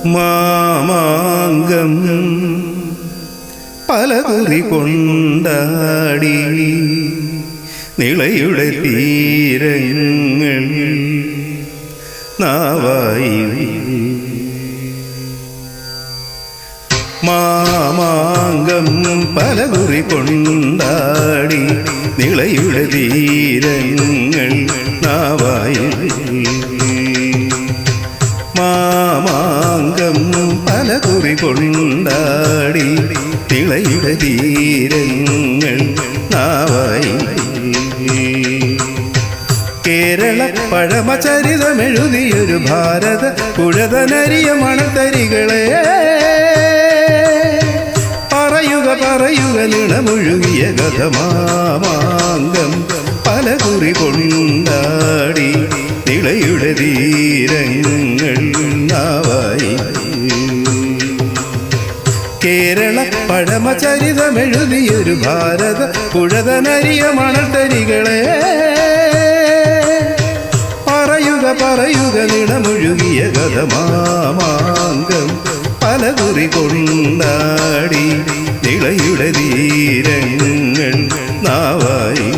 മാമാങ്കം പലകുറി കൊണ്ടാടി നിളയുടെ തീരങ്ങൾ നാവായി. മാമാങ്കം പലകുറി കൊണ്ടാടി നിളയുടെ തീരങ്ങൾ നാവായി. മാമാങ്കം പലകുറി കൊണ്ടാടി നിളയുടെ തീരങ്ങൾ നാവായി. കേരള പഴമചരിതമെഴുതിയൊരു ഭാരത പുഴതനരിയ മണത്തരികളെ പറയുക പറയുക നിണമൊഴുകിയ കഥ. മാമാങ്കം പലകുറി കൊണ്ടാടി നിളയുടെ തീരങ്ങൾ നാവായി. കേരള പഴമചരിതമെഴുതിയൊരു ഭാരത പുഴതനരിയ മണത്തരികളെ പറയുക പറയുക നിണമൊഴുകിയ കഥ. മാമാങ്കം പലകുറി കൊണ്ടാടി നിളയുടെ തീരങ്ങൾ നാവായി.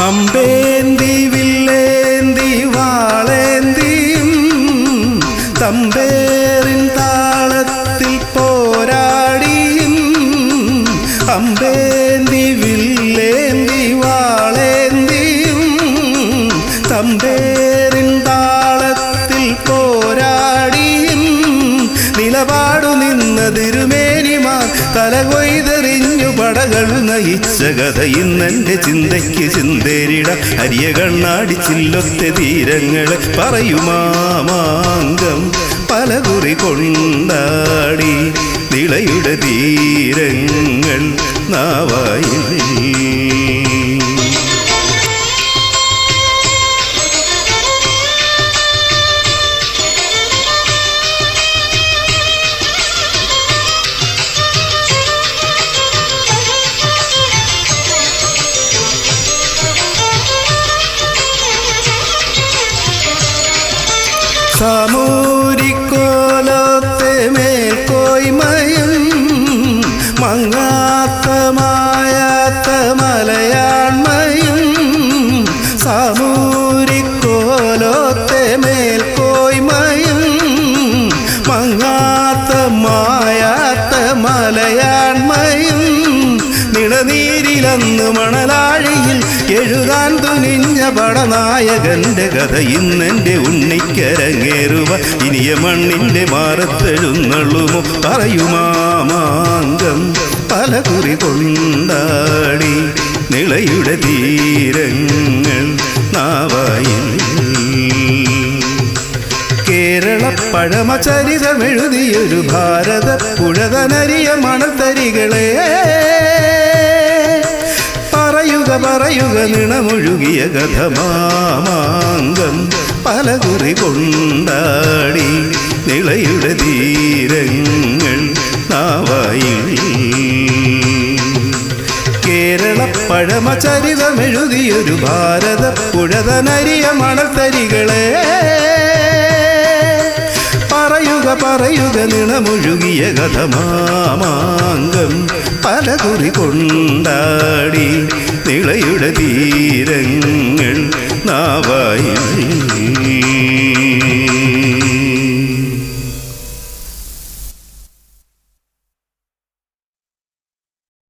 അമ്പേന്തി വില്ലേന്തി വാളേന്തിയും തമ്പേറിൻ താളത്തിൽ പോരാടിയും. അമ്പേന്തി വില്ലേന്തി വാളേന്തിയും തമ്പേറിൻ താളത്തിൽ പോരാടിയും. നിലപാടു നിന്ന തിരുമേനിമാർ തലകൊയ്തെറിഞ്ഞു പടകൾ നയിച്ച കഥ ഇന്നെൻ്റെ ചിന്തയ്ക്ക് ചിന്തേരിട. അരിയ കണ്ണാടി ചില്ലൊത്ത തീരങ്ങളെ പറയുമാമാങ്കം പലകുറി കൊണ്ടാടി നിളയുടെ തീരങ്ങൾ നാവായി. സാമൂരിക്കോലത്തെ മേൽക്കോയ്മയും മങ്ങാത്ത മായാത്ത മലയാണ്മയും. സാമൂരിക്കോലത്തെ മേൽക്കോയ്മയും മങ്ങാത്ത മായാത്ത മലയാണ്മയും. നിണനീരിലന്ന് മണലാഴിയിൽ എഴുതാൻ തുനിഞ്ഞ പടനായകന്റെ കഥ ഇന്നെൻ്റെ ഉണ്ണിക്കരങ്ങേറുവ. ഇനിയ മണ്ണിൻ്റെ മാറത്തെഴുന്നള്ളുമോ പറയുമാമാങ്കം പലകുറി കൊണ്ടാടി നിളയുടെ തീരങ്ങൾ നാവായി. കേരള പഴമചരിതമെഴുതിയൊരു ഭാരത പുഴതനരിയ മണത്തരികളെ പറയുക പറയുക നിണമൊഴുകിയ കഥ. മാമാങ്കം പലകുറി കൊണ്ടാടി നിളയുടെ തീരങ്ങൾ നാവായി. കേരള പഴമചരിതമെഴുതിയൊരു ഭാരത പുഴതനരിയ മണത്തരികളെ പറയുക പറയുക നിണമൊഴുകിയ കഥ. മാമാങ്കം പലകുറി കൊണ്ടാടി നിളയുടെ തീരങ്ങൾ നാവായി.